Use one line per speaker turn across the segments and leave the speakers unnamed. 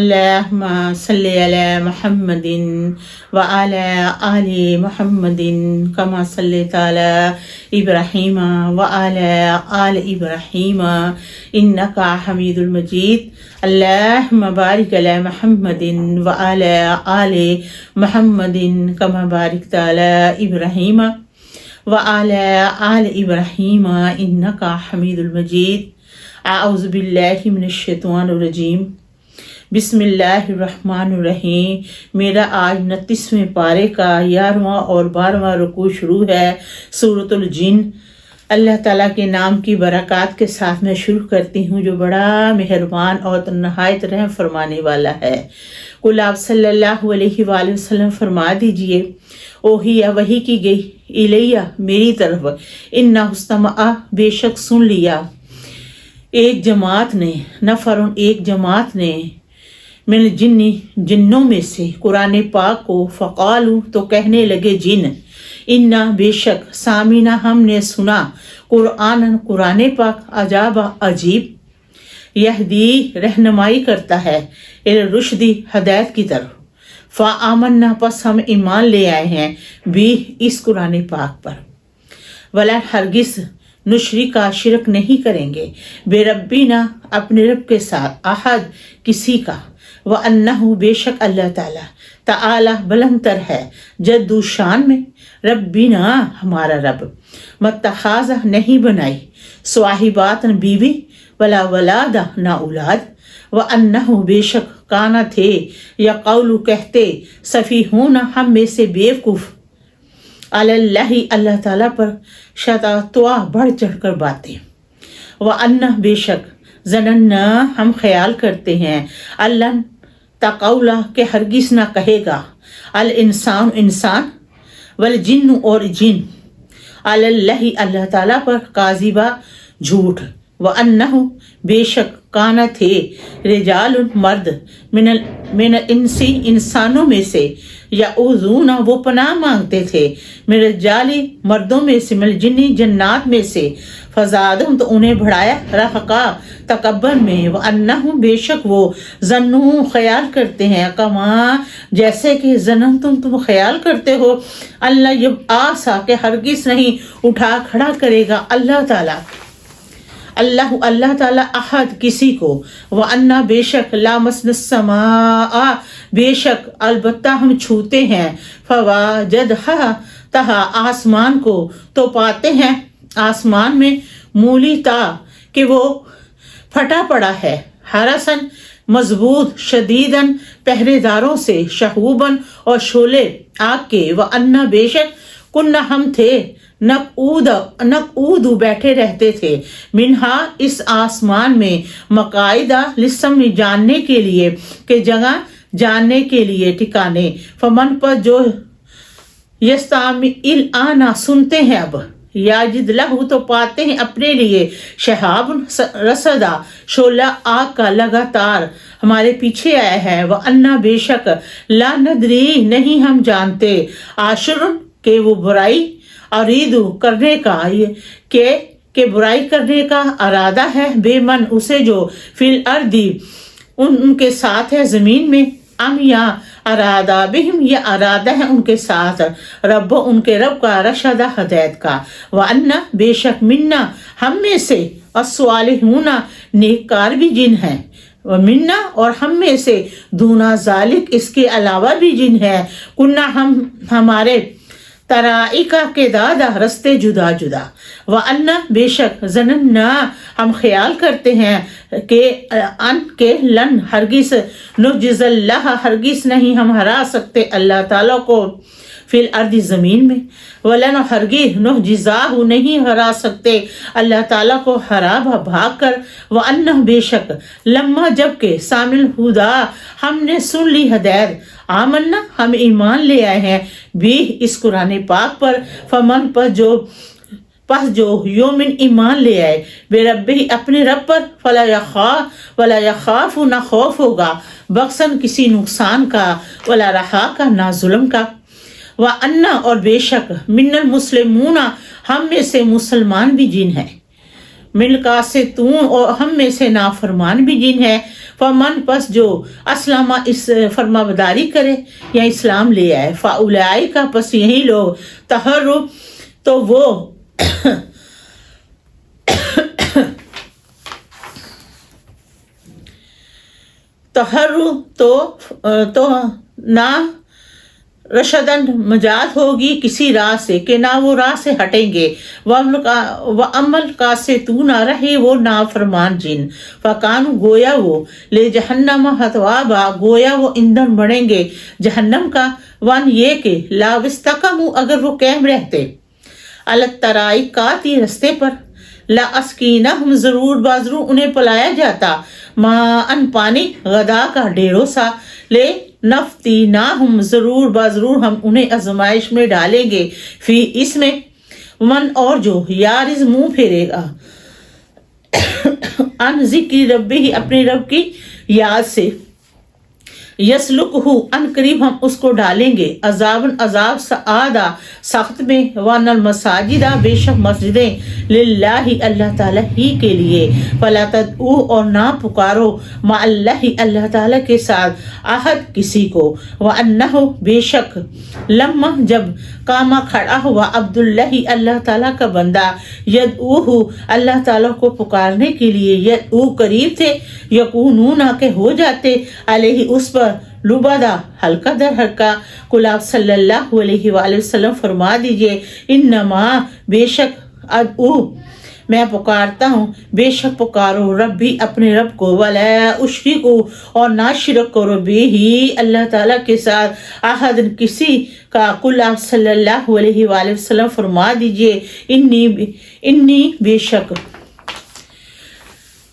اللہم صلی علی محمد وعلی آل محمد کما صلیت علی ابراہیم وعلی آل ابراہیم انکا حمید المجید۔ اللہم بارک علی محمد وعلی آل محمد کما بارکت علی ابراہیم وعلی آل ابراہیم انکا حمید المجید۔ اعوذ باللہ من الشیطان الرجیم، بسم اللہ الرحمن الرحیم۔ میرا آج 29ویں پارے کا 11واں اور 12واں رکوع شروع ہے، سورۃ الجن۔ اللہ تعالیٰ کے نام کی برکات کے ساتھ میں شروع کرتی ہوں جو بڑا مہربان اور نہایت رحم فرمانے والا ہے۔ قل آپ صلی اللہ علیہ وآلہ وسلم فرما دیجئے، وحی کی گئی الیہ میری طرف، انہ استمع بے شک سن لیا، ایک جماعت نے، نفرن ایک جماعت نے، من جنی جنوں میں سے قرآن پاک کو، فقالو تو کہنے لگے جن، انا بے شک، سامعنا ہم نے سنا، قرآن پاک، عجاب عجیب، یہدی رہنمائی کرتا ہے، الرشدی ہدایت کی طرف، فآمنا پس ہم ایمان لے آئے ہیں، بھی اس قرآن پاک پر، ولا ہرگز نشرکا شرک نہیں کریں گے، بے ربینا اپنے رب کے ساتھ، احد کسی کا، وَأَنَّهُ بے شک اللہ تعالیٰ، تعالی بلند تر ہے، جد شان میں، ربنا ہمارا رب، متخاذہ نہیں بنائی، صاحبات بیوی، ولا ولادہ نہ اولاد، وَأَنَّهُ بے شک کانا تھے، یا قول کہتے، سفیہون ہم میں سے بیوقوف، علی اللہ اللہ تعالیٰ پر، شططوا بڑھ چڑھ کر باتیں، وَأَنَّ بے شک، ظننا ہم خیال کرتے ہیں، اللہ تقولا کہ ہرگز نہ کہے گا، الانسان انسان، والجن اور جن، علی اللہ اللہ تعالیٰ پر، کاذبا جھوٹ، وَأَنَّهُ بے شک کانا تھے، رجال مرد، من الانس انسانوں میں سے، یعوذون وہ پناہ مانگتے تھے، من الرجال مردوں میں سے، من الجن جنات میں سے، فزادہم تو انہیں بڑھایا، رہقا تکبر میں، وَأَنَّهُم بے شک وہ، ظنوا خیال کرتے ہیں، کما جیسے کہ ظننتم خیال کرتے ہو، اللہ یبعث کہ ہرگز نہیں اٹھا کھڑا کرے گا اللہ تعالیٰ، اللہ تعالیٰ احد کسی کو، وَأَنَّا بے شک لامسنا السماء بے شک البتہ ہم چھوتے ہیں، فواجدہا تہا آسمان کو، تو پاتے ہیں آسمان میں، مولیتا کہ وہ پھٹا پڑا ہے، حرسن مضبوط، شدیدن پہرے داروں سے، شہوبن اور شعلے آگ کے، وَأَنَّا بے شک کنہ ہم تھے، نقعود بیٹھے رہتے تھے، منہا اس آسمان میں، مقاعدہ للسمع جاننے کے لیے، کہ جگہ جاننے کے لیے، ٹھکانے، فمن پر جو یستمع الآن سنتے ہیں اب، یاجد لہو تو پاتے ہیں اپنے لیے، شہاب رصدا شعلہ آگ کا لگاتار ہمارے پیچھے آیا ہے، وَأَنَّا بے شک لا ندری نہیں ہم جانتے، عاشر کہ وہ برائی، اریدو کرنے کا، کہ برائی کرنے کا ارادہ ہے، بے من اسے جو، فی الارض ان کے ساتھ ہے زمین میں، ام یا ارادہ بہم یہ ارادہ ہے ان کے ساتھ، رب ان کے رب کا، رشدہ ہدایت کا، وَأَنَّ بے شک منا ہم میں سے، الصالحون نیکار بھی جن ہیں، وَمِنَّا اور ہم میں سے، دونا ذالک اس کے علاوہ بھی جن ہے، کنہ ہمارے طرائقہ کے دادا رستے جدا جدا، وَأَنَّ بے شک ظننا ہم خیال کرتے ہیں، کہ لن ہرگز نجز اللہ ہرگز نہیں ہم ہرا سکتے اللہ تعالیٰ کو، فی الارض زمین میں، ولن ہرگز نجزاہ نہیں ہرا سکتے اللہ تعالیٰ کو ہرا بھاگ کر، وَأَنَّ بے شک لما جب کہ سامل ہدا ہم نے سن لی ہدایت، آمنا ہم ایمان لے آئے ہیں، بھی اس قرآن پاک پر، فمن پر جو یومن ایمان لے آئے، بے ربی اپنے رب پر، ولا یخاف نہ خوف ہوگا، بخسن کسی نقصان کا، ولا رہا کا نہ ظلم کا، وَأَنَّ اور بے شک من المسلمون ہم میں سے مسلمان بھی جن ہیں، من قاسطون اور ہم میں سے نافرمان بھی جن ہے، فمن پس جو اسلامہ اس فرما بداری کرے یا اسلام لے آئے، فاولئک پس یہی لوگ تحروا تو وہ تحروا تو نہ رشدن مجاز ہوگی کسی راہ سے کہ نہ وہ راہ سے ہٹیں گے، وَأَمَّا الْقَاسِطُونَ رہے وہ نافرمان جن، فَكَانُوا گویا وہ لے جہنم حطوابا گویا وہ ایندھن بڑھیں گے جہنم کا، وان یہ کہ لا وستقموا اگر وہ قائم رہتے، علی الطرائقات رستے پر، لا اسکینہم ضرور بازرو انہیں پلایا جاتا، ماءً پانی، غدا کا ڈیروں سا، لے نفتیناہم ضرور بازرور ہم انہیں آزمائش میں ڈالیں گے، فی اس میں، من اور جو یارز منہ پھیرے گا، ان ذکر ربی اپنے رب کی یاد سے، یسلکہ ان قریب ہم اس کو ڈالیں گے، عذاب سعادہ سخت میں، وان المساجدہ بے شک مسجدیں، للہ اللہ تعالیٰ ہی کے لیے، فلا تدعو اور نہ پکارو، مع اللہ اللہ تعالیٰ کے ساتھ، احد کسی کو، وانہ بے شک، لما جب قامہ کھڑا ہوا عبداللہ اللہ تعالیٰ کا بندہ، یدعوہ اللہ تعالیٰ کو پکارنے کے لیے، یدعو قریب تھے، یکونون کہ ہو جاتے، علیہ اس پر، لبدا ہلکا در ہلکا، قل آپ صلی اللہ علیہ وآلہ وسلم فرما دیجئے، انما بے شک ادعو میں پکارتا ہوں، بے شک پکارو ربی اپنے رب کو، ولا اشرکو اور نہ شرک کرو بے ہی اللہ تعالیٰ کے ساتھ، احد کسی کا، قل آپ صلی اللہ علیہ وآلہ وسلم فرما دیجئے، انی بے شک،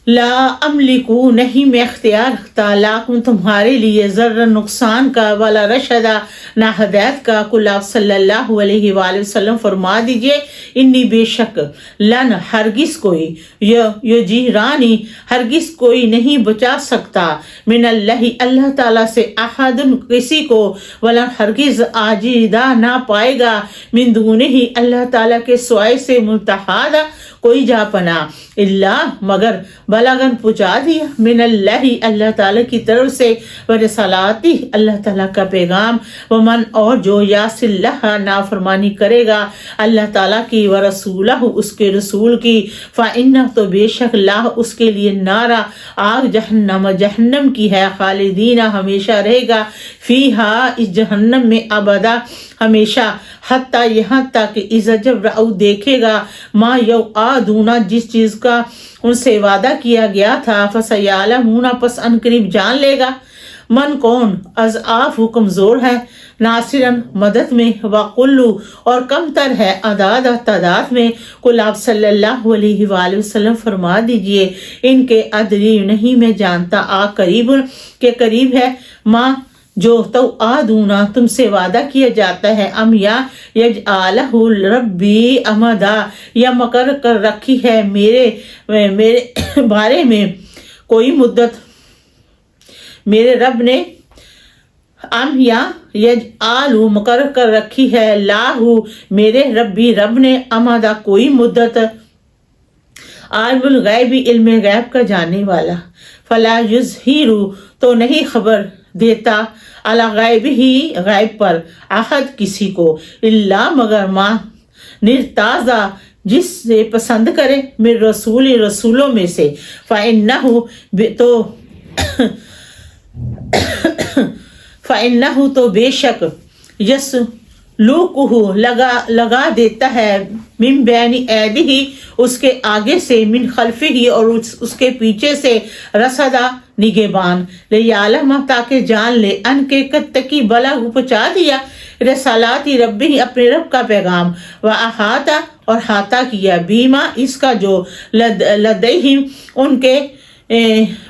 لا املکو نہیں میں اختیار رکھتا، لاکم تمہارے لیے، ذرا نقصان کا، ولا رشدا نہ ہدایت کا، قل آپ صلی اللہ علیہ وآلہ وسلم فرما دیجئے، انی بے شک، لن ہرگز کوئی، یجیرانی ہرگز کوئی نہیں بچا سکتا، من اللہ اللہ تعالیٰ سے، احد کسی کو، ولن ہرگز عاجزہ نہ پائے گا، من دونہ اللہ تعالیٰ کے سوائے سے، ملتحد کوئی جا پنا، اللہ مگر بلغن پہنچا دیا، من اللہ اللہ تعالیٰ کی طرف سے، ورسالاتی اللہ تعالیٰ کا پیغام، ومن اور جو یعص اللہ نافرمانی کرے گا اللہ تعالیٰ کی، ورسولہ اس کے رسول کی، فإنہ تو بے شک لا اس کے لیے نارا آگ جہنم جہنم کی ہے، خالدین ہمیشہ رہے گا، فیہا اس جہنم میں، ابدا ہمیشہ، حتیٰ یہاں تک کہ اذا جب رأو دیکھے گا، ما یوعدون جس چیز کا ان سے وعدہ کیا گیا تھا، فسیعلمون پس ان قریب جان لے گا، من کون، اضعاف کمزور ہے، ناصرن مدد میں، وقلو اور کم تر ہے، اعداد تعداد میں، قل آپ صلی اللہ علیہ وآلہ وسلم فرما دیجئے، ان کے ادری نہیں میں جانتا، قریب کے قریب ہے، ماں جو توعدون تم سے وعدہ کیا جاتا ہے، ام یا یجعلہ ربی امدا یا مقرر کر رکھی ہے میرے بارے میں کوئی مدت میرے رب نے، ام یا یجعل مقرر کر رکھی ہے، لاہو میرے ربی رب نے، امدا کوئی مدت، عالم الغیب علم غیب کا جاننے والا، فلا یظہر تو نہیں خبر دیتا، علی غیب ہی غیب پر، احد کسی کو، الا مگر ما نرتضی جس سے پسند کرے، من رسول رسولوں میں سے، فإنہ تو بے شک، یس لوکہ لگا دیتا ہے، من بین ایدیہ اس کے آگے سے، من خلفہ اور اس کے پیچھے سے، رصدا نگہبان، لیعلم تاکہ جان لے، ان کے قد تکی بلغ پہنچا دیا، رسالاتی ربی اپنے رب کا پیغام، واحاطہ اور احاطہ کیا، بیما اس کا جو، لدیہم ان کے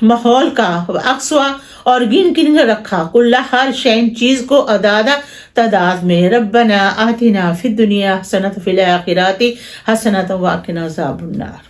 ماحول کا، اقصا اور گن گن رکھا، کل ہر شین چیز کو، اعداد تعداد میں، ربنا آتنا فی الدنیا حسنۃ وفی الآخرۃ حسنۃ وقنا عذاب النار۔